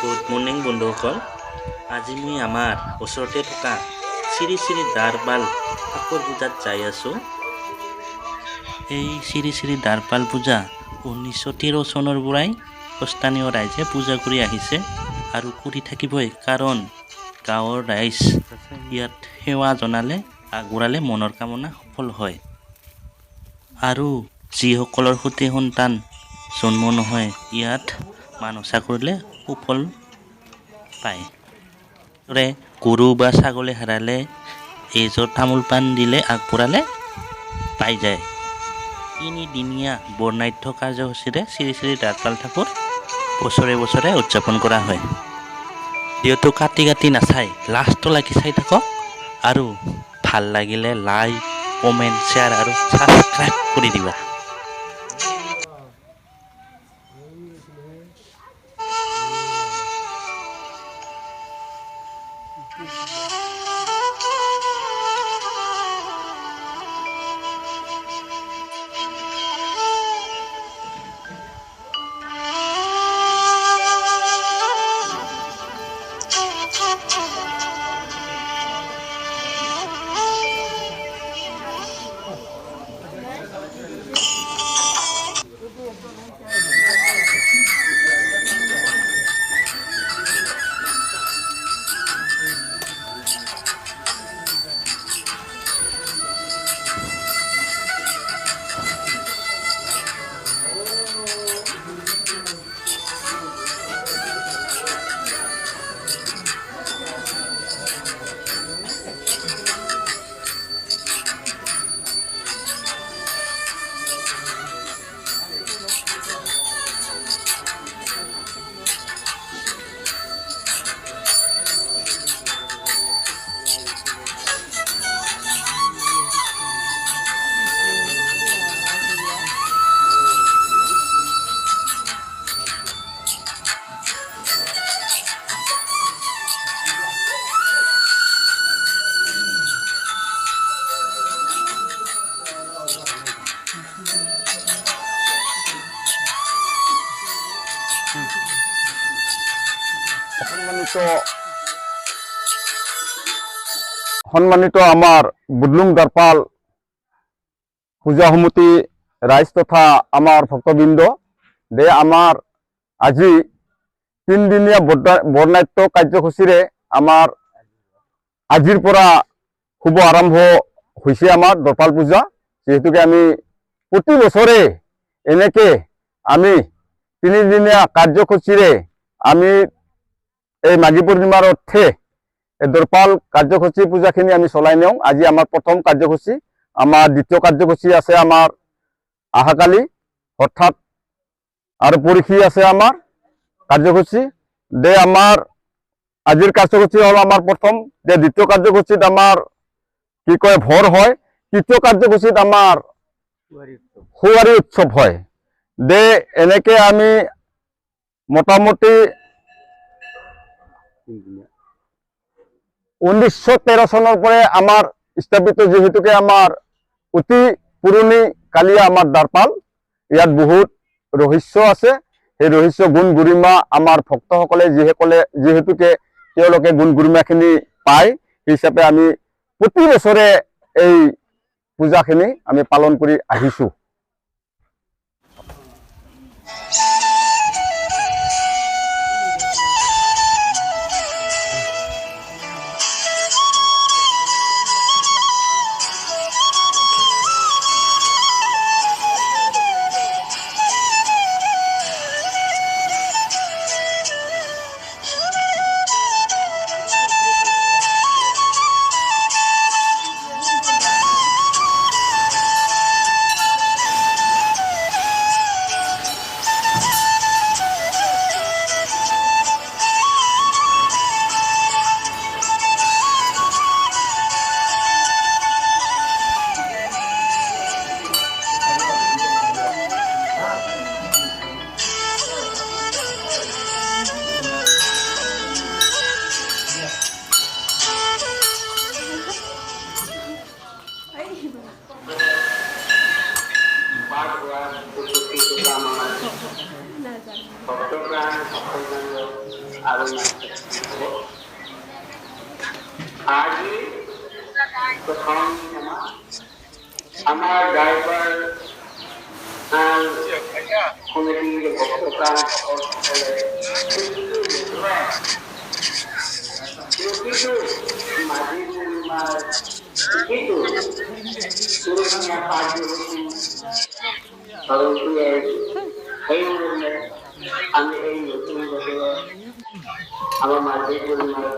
Good morning বন্ধুসকল। আজি মই আমাৰ ওচৰতে থকা শ্ৰী শ্ৰী দাৰপাল ঠাকুৰ পূজাত যাই আছোঁ। এই শ্ৰী শ্ৰী দাৰপাল পূজা 1913 চনৰ পৰাই স্থানীয় ৰাইজে পূজা কৰি আহিছে আৰু কৰি থাকিবই, কাৰণ গাঁৱৰ ৰাইজ ইয়াত সেৱা জনালে আগবঢ়ালে মনৰ কামনা সফল হয়। আৰু যিসকলৰ সতি সন্তান জন্ম নহয় ইয়াত মানসা কৰিলে সুফল পায়। গৰু বা ছাগলী হাৰালে এযোৰ তামোল পাণ দিলে আগবঢ়ালে পাই যায়। তিনিদিনীয়া বৰ্ণাঢ্য কাৰ্যসূচীৰে শ্ৰী শ্ৰী দাৰপাল ঠাকুৰ বছৰে বছৰে উদযাপন কৰা হয়। যিহেতু কাটি নাচাই লাষ্টলৈকে চাই থাকক আৰু ভাল লাগিলে লাইক, কমেণ্ট, শ্বেয়াৰ আৰু ছাবস্ক্ৰাইব কৰি দিবা। সন্মানিত আমাৰ বুদলুং দাৰপাল পূজা সমিতি ৰাইজ তথা আমাৰ ভক্তবৃন্দ দে আমাৰ আজি তিনিদিনীয়া বৰ্ণাঢ্য কাৰ্যসূচীৰে আমাৰ আজিৰ পৰা শুভ আৰম্ভ হৈছে আমাৰ দৰপাল পূজা। যিহেতুকে আমি প্ৰতি বছৰে এনেকে আমি তিনিদিনীয়া কাৰ্যসূচীৰে আমি এই মাঘী পূৰ্ণিমাৰ অৰ্থে দৰপাল কাৰ্যসূচী পূজাখিনি আমি চলাই নিওঁ। আজি আমাৰ প্ৰথম কাৰ্যসূচী, আমাৰ দ্বিতীয় কাৰ্যসূচী আছে আমাৰ অহাকালি অৰ্থাৎ আৰু পৰহি আছে আমাৰ কাৰ্যসূচী দে আমাৰ আজিৰ কাৰ্যসূচী হ'ল আমাৰ প্ৰথম। দে দ্বিতীয় কাৰ্যসূচীত আমাৰ কি কয় ভৰ হয়, তৃতীয় কাৰ্যসূচীত আমাৰ সুৱাৰী উৎসৱ হয়। দে এনেকে আমি মোটামুটি 1913 চনৰ পৰাই আমাৰ স্থাপিত, যিহেতুকে আমাৰ অতি পুৰণি কালিয়া আমাৰ দাৰপাল, ইয়াত বহুত ৰহস্য আছে। সেই ৰহস্য গুণ গৰিমা আমাৰ ভক্তসকলে যিহেতুকে তেওঁলোকে গুণ গৰিমাখিনি পায়, সেই হিচাপে আমি প্ৰতি বছৰে এই পূজাখিনি আমি পালন কৰি আহিছোঁ। আরো নাচতে থাকবো। আজই প্রথম আমার ড্রাইভার কমিটির ভক্তপ্রাণ সকলে প্রকৃত মাঝি পূর্ণিমার প্রকৃত পুরোহিয়া কার্যবতী এই মর্মে আমি এই নতুন বছরে আমার মাঝি পূর্ণিমার